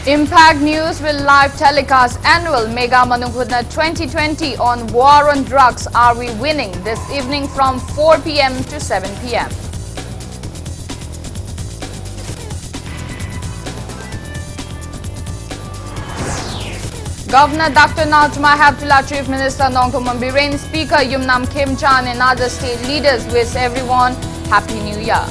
Impact News will live telecast annual Mega Manunghudna 2020 on War on Drugs. Are we winning? This evening from 4 p.m. to 7 p.m. Governor Dr. Najma Heptullah, Chief Minister Nongthom Biren, Speaker Yumnam Kim Chan and other state leaders wish everyone Happy New Year.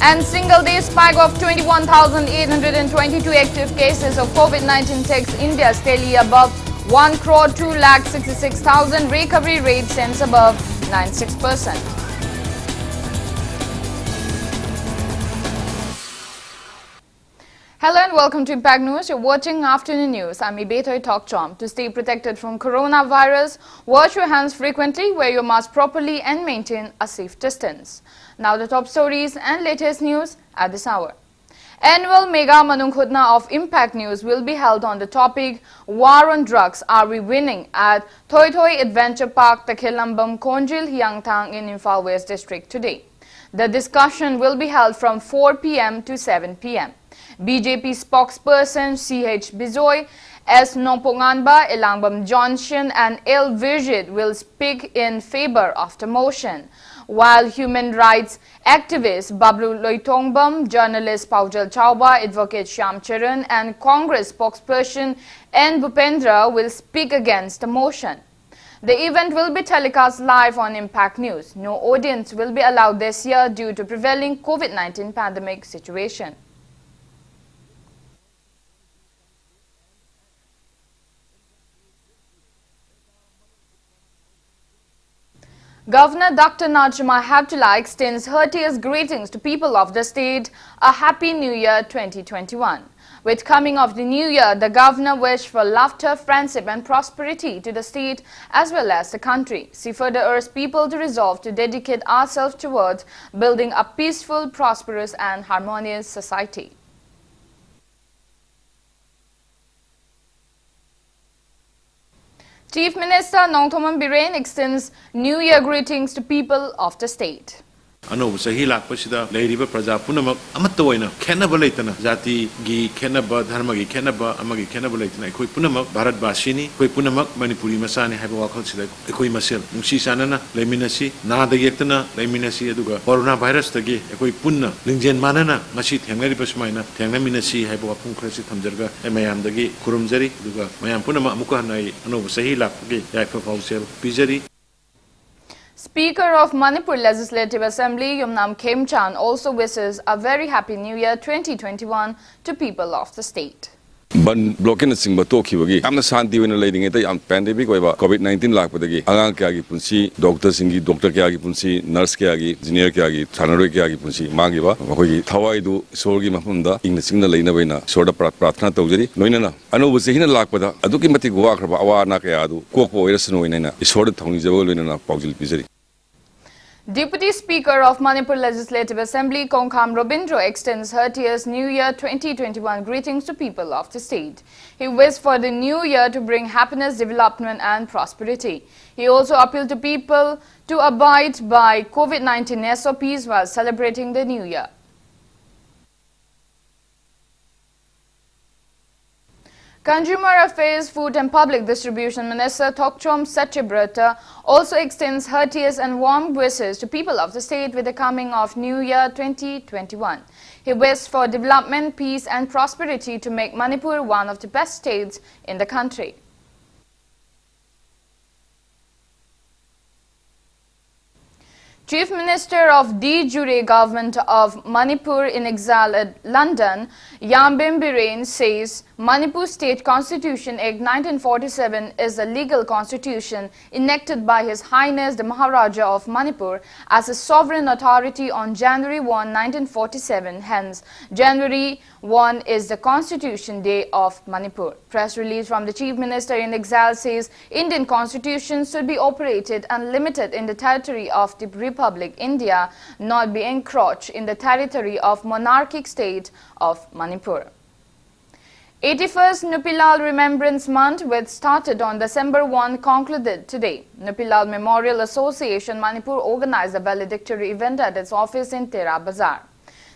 And single-day spike of 21,822 active cases of COVID-19 takes India steadily above 1,266,000. Recovery rate stands above 96%. Hello and welcome to Impact News. You're watching Afternoon News. I'm IBETHOI THOKCHOM. To stay protected from coronavirus, wash your hands frequently, wear your mask properly and maintain a safe distance. Now the top stories and latest news at this hour. Annual Mega Manunghudna of Impact News will be held on the topic War on Drugs, Are We Winning? At THOKCHOM Adventure Park, Takhelambam, Konjil, Hyangthang in Imphal West District today. The discussion will be held from 4 p.m. to 7 p.m. BJP spokesperson C.H. IBETHOI, S. Nomponganba, Elangbam Johnson and L. Virgit will speak in favor of the motion, while human rights activist Bablu Loitongbam, journalist Paujal Chauba, advocate Shyam Charan and Congress spokesperson N. Bhupendra will speak against the motion. The event will be telecast live on Impact News. No audience will be allowed this year due to prevailing COVID-19 pandemic situation. Governor Dr. Najma Heptullah extends heartiest greetings to people of the state. A Happy New Year 2021. With coming of the new year, the governor wished for laughter, friendship and prosperity to the state as well as the country. She further urged people to resolve to dedicate ourselves towards building a peaceful, prosperous and harmonious society. Chief Minister Nongthom Biren extends New Year greetings to people of the state. Ano sahi lakpasida leiriba praja punamak amatta oina khenaba leitana jati gi khenaba dharma gi khenaba amagi khenaba leitana ekhoi punamak bharat basini ekhoi punamak manipuri masani haiba wakhal sida ekhoi masel nungsi sanana leiminasi na da yektana leiminasi aduga corona virus tagi ekhoi punna lingjen manana ngasi thengnari pasmaina thengnaminasi haiba wapung khrasi thamjarga mayam dagi kurumjari aduga mayam punamak amuka nai ano sahi lakpagi yaifa fausel pijari. Speaker of Manipur Legislative Assembly Yumnam Kim Chan also wishes a very happy New Year 2021 to people of the state. Ban blokin na singba toki wagi amna santi wena leading ita am pandemic waiba COVID-19 lakpadagi angang kya gi punsi doctor singi doctor kya gi punsi nurse kya gi engineer kya gi thanaroi kya gi punsi mangi ba khoi thawai du sorgi mafumda ingna singna leina baina sorda prathna tawjari noina na anu buse hina lakpada aduki mati gowa khraba awa na kya adu kokpo oirasno oina isorda thongni jawol loina na paujil pijari. Deputy Speaker of Manipur Legislative Assembly Kongkham Robindro extends heartiest New Year 2021 greetings to people of the state. He wished for the new year to bring happiness, development and prosperity. He also appealed to people to abide by COVID-19 SOPs while celebrating the new year. Consumer Affairs, Food and Public Distribution Minister THOKCHOM Satyabrata also extends heartiest and warm wishes to people of the state with the coming of New Year 2021. He wished for development, peace and prosperity to make Manipur one of the best states in the country. Chief Minister of de jure Government of Manipur in exile at London, Yambim Biren says Manipur State Constitution Act 1947 is a legal constitution enacted by His Highness the Maharaja of Manipur as a sovereign authority on January 1, 1947. Hence, January 1 is the Constitution Day of Manipur. Press release from the Chief Minister in exile says Indian Constitution should be operated unlimited in the territory of the Republic India, not be encroached in the territory of monarchic state of Manipur. 81st Nupilal Remembrance Month, which started on December 1, concluded today. Nupilal Memorial Association Manipur organized a valedictory event at its office in Tera Bazaar.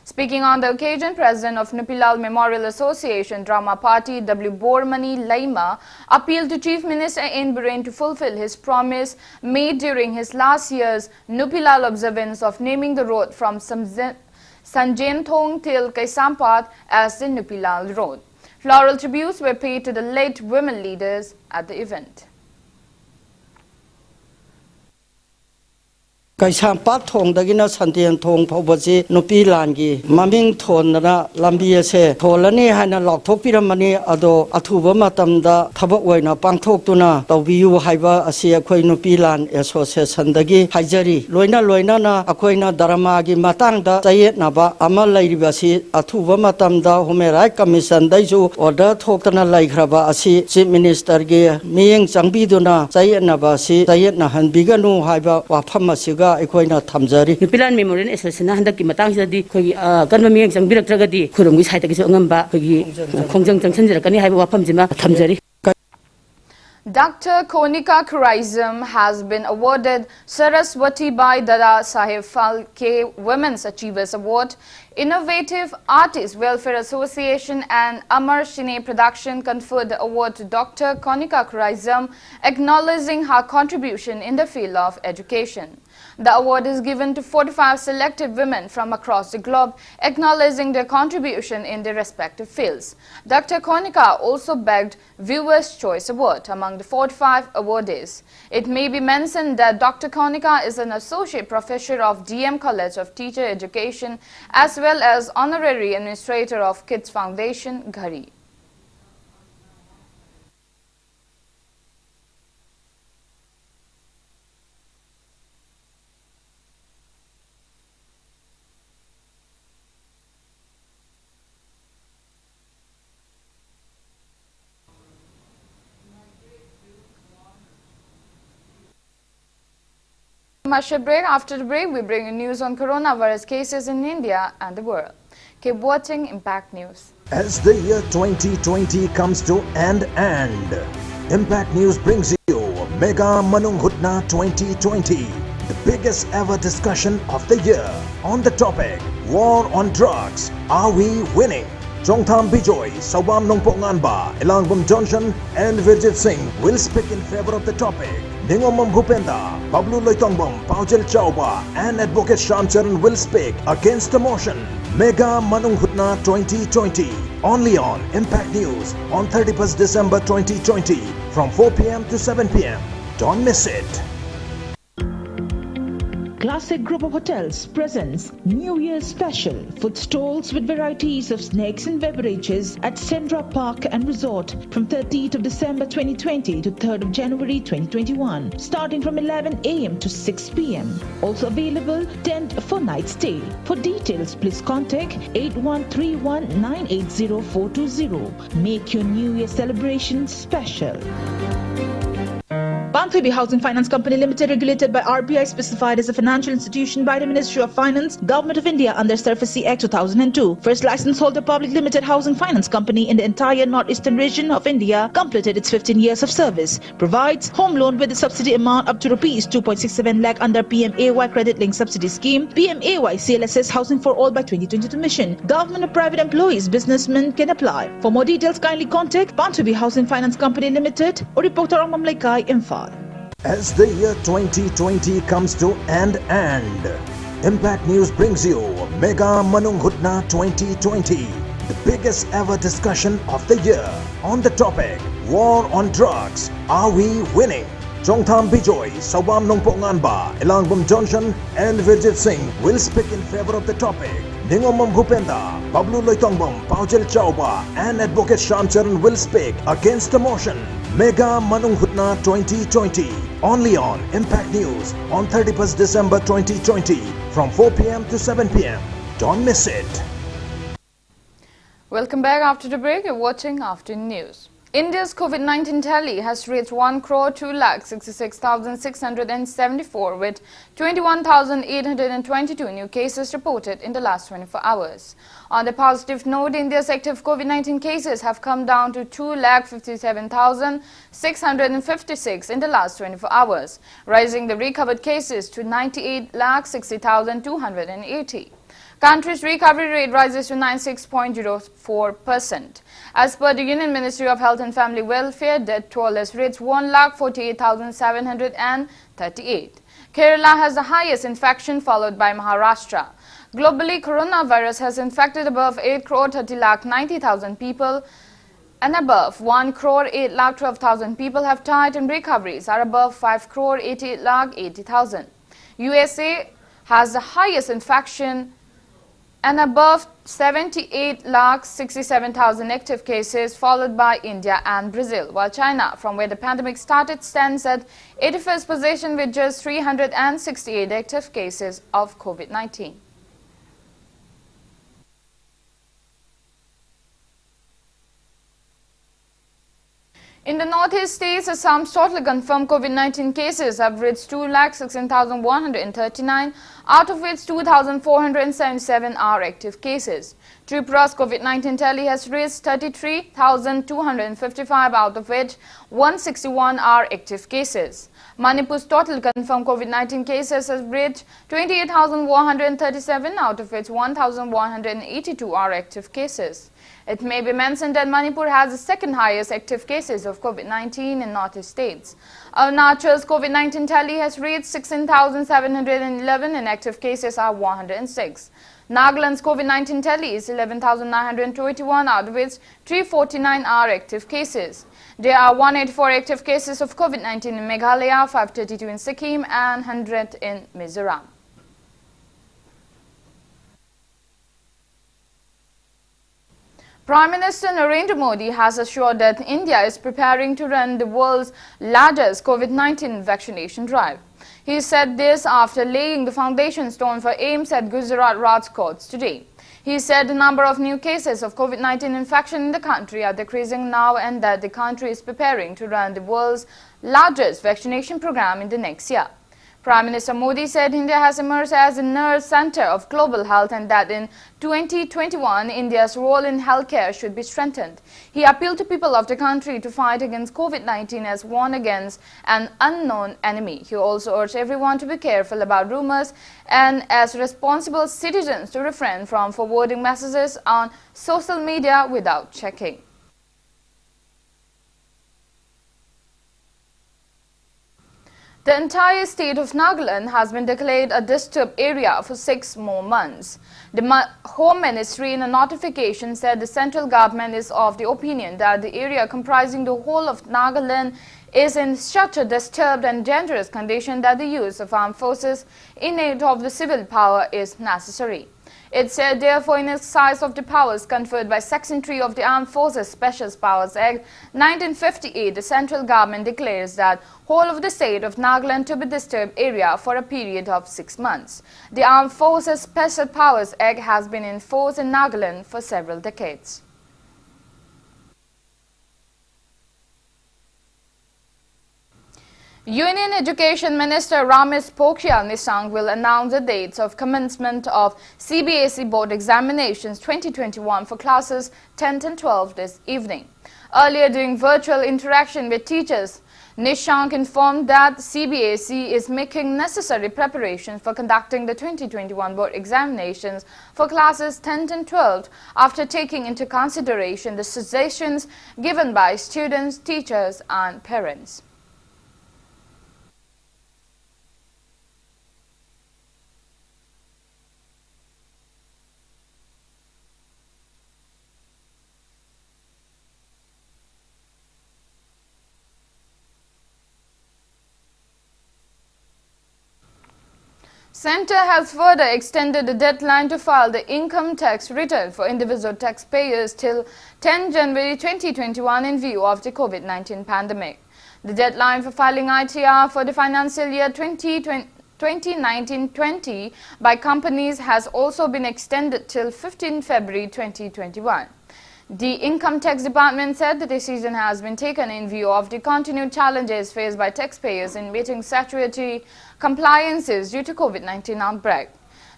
Speaking on the occasion, President of Nupilal Memorial Association Drama Party W. Bormani Laima appealed to Chief Minister N. Biren to fulfill his promise made during his last year's Nupilal observance of naming the road from Sanjenthong till Kaisampat as the Nupilal Road. Floral tributes were paid to the late women leaders at the event. Kaisampat thong dagina santian thong phobasi Nupilangi maming thonana lambi ase tholani hana lokthok piramani ado athuba matamda thabak oina pangthoktuna tawbiu haiba asi akhoi Nupilan association dagi haijari loina na akhoina dharma gi matangda chayet naba ama lairibasi athuba matamda humerai commission daisu order thoktana laikhraba asi chief minister gi miyeng changbiduna chayet naba si chayet na hanbiganu haiba wafam asiga Nupilan Memorial Association handaki matang sidi khoi kanma miyeng changbirakragadi khurumgi saitagi so ngamba khogi khongjang changsanjirakani haiba wafamjima thamjari. Dr. Konika Kuraism has been awarded Saraswati Bai Dada Saheb Phalke Women's Achievers Award. Innovative Artists Welfare Association and Amar Shine Production conferred the award to Dr. Konika Kuraism, acknowledging her contribution in the field of education. The award is given to 45 selected women from across the globe, acknowledging their contribution in their respective fields. Dr. Konika also bagged Viewers' Choice Award among the 45 awardees. It may be mentioned that Dr. Konika is an Associate Professor of DM College of Teacher Education as well as Honorary Administrator of Kids Foundation, Ghari. Commercial break. After the break, we bring you news on coronavirus cases in India and the world. Keep watching Impact News. As the year 2020 comes to an end, Impact News brings you Mega Manunghutna 2020, the biggest ever discussion of the year on the topic War on Drugs. Are we winning? Chongtham Bijoy, Sawam Nongponganba, Elangbum Johnson and Virjit Singh will speak in favor of the topic. Ningomam Bhupenda, Pablo Loitongbom, Paujel Chauba and Advocate Shamcharan will speak against the motion. Mega Manunghutna 2020, only on Impact News on 31st December 2020 from 4 p.m. to 7 p.m. Don't miss it. Classic Group of Hotels presents New Year's Special food stalls with varieties of snacks and beverages at Sendra Park and Resort from 30th of December 2020 to 3rd of January 2021, starting from 11 a.m. to 6 p.m. Also available tent for night stay. For details, please contact 8131980420. Make your New Year celebration special. IBETHOI Housing Finance Company Limited, regulated by RBI, specified as a financial institution by the Ministry of Finance, Government of India under SARFAESI Act 2002. First license holder public limited housing finance company in the entire northeastern region of India, completed its 15 years of service. Provides home loan with the subsidy amount up to Rs 2.67 lakh under PMAY Credit Link Subsidy Scheme, PMAY CLSS Housing for All by 2022 mission. Government or private employees, businessmen can apply. For more details, kindly contact IBETHOI Housing Finance Company Limited or Reporter Mamlaikai Imphal. As the year 2020 comes to an end, Impact News brings you Mega Manunghutna 2020, the biggest ever discussion of the year on the topic War on Drugs. Are we winning? Chongtham Bijoy, Sawam Nongponganba, Elangbum Johnson and Virjit Singh will speak in favor of the topic. Ningomam Bhupenda, Pablo Loitongbom, Paujel Chauba and Advocate Shamcharan will speak against the motion. Mega Manunghutna 2020, only on Impact News on 31st December 2020 from 4 p.m. to 7 p.m. Don't miss it. Welcome back after the break. You're watching Afternoon News. India's COVID-19 tally has reached 1,02,66,674 with 21,822 new cases reported in the last 24 hours. On the positive note, India's active COVID-19 cases have come down to 2,57,656 in the last 24 hours, rising the recovered cases to 98,60,280. Country's recovery rate rises to 96.04%. As per the Union Ministry of Health and Family Welfare, death toll has reached 1,48,738. Kerala has the highest infection, followed by Maharashtra. Globally, coronavirus has infected above 8 crore 30 lakh 90,000 people, and above 1 crore 8 lakh 12,000 people have died, and recoveries are above 5 crore 88 lakh 80,000. USA has the highest infection and above 78 lakh 67,000 active cases, followed by India and Brazil, while China, from where the pandemic started, stands at 81st position with just 368 active cases of COVID-19. In the northeast states, Assam's total confirmed COVID-19 cases have reached 2,16,139, out of which 2,477 are active cases. Tripura's COVID-19 tally has reached 33,255, out of which 161 are active cases. Manipur's total confirmed COVID-19 cases has reached 28,137, out of which 1,182 are active cases. It may be mentioned that Manipur has the second highest active cases of COVID-19 in northeast states. Arunachal's COVID-19 tally has reached 16,711 and active cases are 106. Nagaland's COVID-19 tally is 11,921, out of which 349 are active cases. There are 184 active cases of COVID-19 in Meghalaya, 532 in Sikkim and 100 in Mizoram. Prime Minister Narendra Modi has assured that India is preparing to run the world's largest COVID-19 vaccination drive. He said this after laying the foundation stone for AIMS at Gujarat Rajkot today. He said the number of new cases of COVID-19 infection in the country are decreasing now and that the country is preparing to run the world's largest vaccination program in the next year. Prime Minister Modi said India has emerged as a nerve center of global health and that in 2021, India's role in healthcare should be strengthened. He appealed to people of the country to fight against COVID-19 as one against an unknown enemy. He also urged everyone to be careful about rumors and as responsible citizens to refrain from forwarding messages on social media without checking. The entire state of Nagaland has been declared a disturbed area for 6 more months. The Home Ministry in a notification said the central government is of the opinion that the area comprising the whole of Nagaland is in such a disturbed and dangerous condition that the use of armed forces in aid of the civil power is necessary. It said, therefore, in exercise of the powers conferred by Section 3 of the Armed Forces Special Powers Act 1958, the central government declares that whole of the state of Nagaland to be disturbed area for a period of 6 months. The Armed Forces Special Powers Act has been in force in Nagaland for several decades. Union Education Minister Ramesh Pokhriyal Nishank will announce the dates of commencement of CBSE Board Examinations 2021 for classes 10th and 12th this evening. Earlier, during virtual interaction with teachers, Nishank informed that CBSE is making necessary preparations for conducting the 2021 board examinations for classes 10th and 12th after taking into consideration the suggestions given by students, teachers and parents. Centre has further extended the deadline to file the income tax return for individual taxpayers till 10 January 2021 in view of the COVID-19 pandemic. The deadline for filing ITR for the financial year 2019-20 by companies has also been extended till 15 February 2021. The Income Tax Department said the decision has been taken in view of the continued challenges faced by taxpayers in meeting statutory compliances due to COVID-19 outbreak.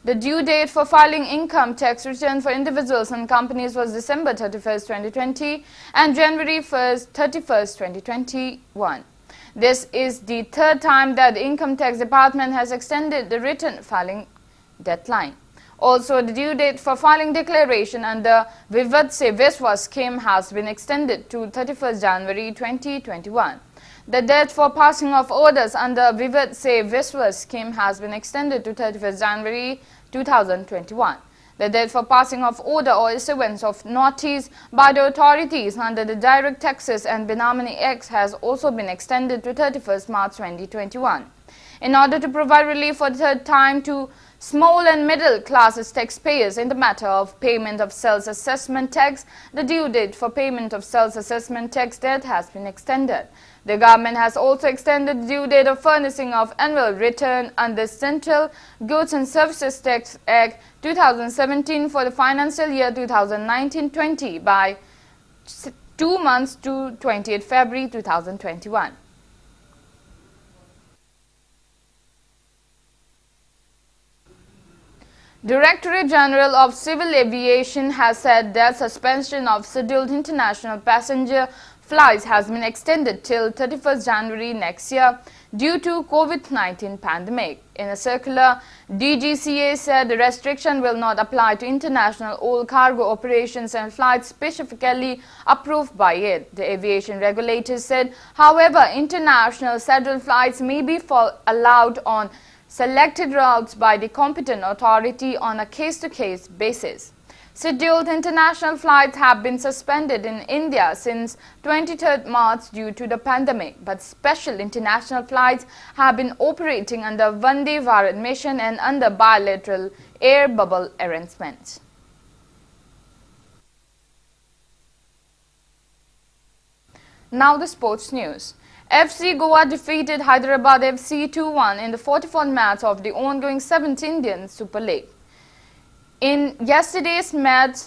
The due date for filing income tax return for individuals and companies was December 31st, 2020 and January 31st, 2021. This is the third time that the Income Tax Department has extended the return filing deadline. Also, the due date for filing declaration under Vivad Se Vishwas scheme has been extended to 31st January 2021. The date for passing of orders under Vivad Se Vishwas scheme has been extended to 31st January 2021. The date for passing of order or issuance of notice by the authorities under the Direct Taxes and Benamini Acts has also been extended to 31st March 2021. In order to provide relief for the third time to small and middle classes taxpayers in the matter of payment of sales assessment tax, the due date for payment of sales assessment tax debt has been extended. The government has also extended the due date of furnishing of annual return under Central Goods and Services Tax Act 2017 for the financial year 2019-20 by 2 months to 28 February 2021. Directorate General of Civil Aviation has said that suspension of scheduled international passenger flights has been extended till 31st January next year due to COVID-19 pandemic. In a circular, DGCA said the restriction will not apply to international all cargo operations and flights specifically approved by it. The aviation regulators said, however, international scheduled flights may be allowed on selected routes by the competent authority on a case-to-case basis. Scheduled international flights have been suspended in India since 23rd March due to the pandemic, but special international flights have been operating under Vande Bharat mission and under bilateral air bubble arrangements. Now the sports news. FC Goa defeated Hyderabad FC 2-1 in the 44th match of the ongoing 7th Indian Super League. In yesterday's match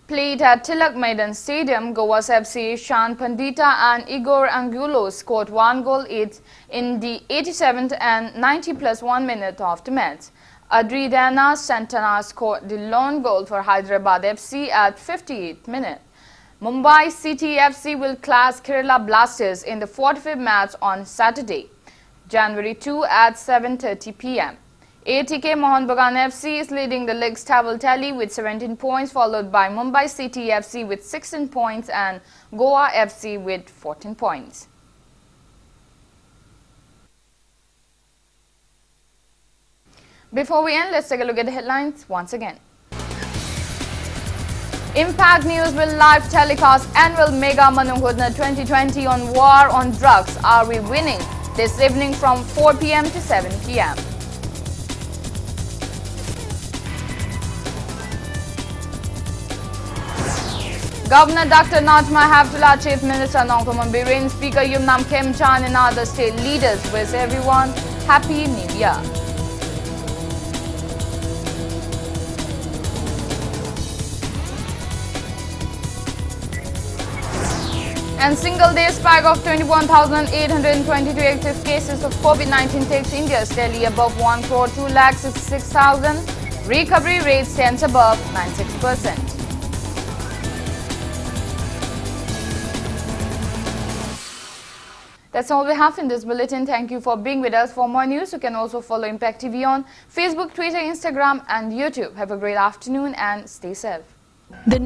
played at Tilak Maidan Stadium, Goa's FC Shan Pandita and Igor Angulo scored 1 goal each in the 87th and 90+1 minute of the match. Adriana Santana scored the lone goal for Hyderabad FC at 58th minute. Mumbai City FC will clash Kerala Blasters in the 45th match on Saturday, January 2 at 7:30 p.m. ATK Mohun Bagan FC is leading the league's table tally with 17 points, followed by Mumbai City FC with 16 points and Goa FC with 14 points. Before we end, let's take a look at the headlines once again. Impact News will live telecast annual Mega Manunghudna 2020 on war on drugs. Are we winning? This evening from 4 p.m. to 7 p.m. Governor Dr. Najma Hafdullah, Chief Minister Nongthoman Biren, Speaker Yumnam Khem Chan and other state leaders wish everyone Happy New Year. And single-day spike of 21,822 active cases of COVID-19 takes India steadily above 1,266,000. Recovery rate stands above 96%. That's all we have in this bulletin. Thank you for being with us. For more news, you can also follow Impact TV on Facebook, Twitter, Instagram, and YouTube. Have a great afternoon and stay safe.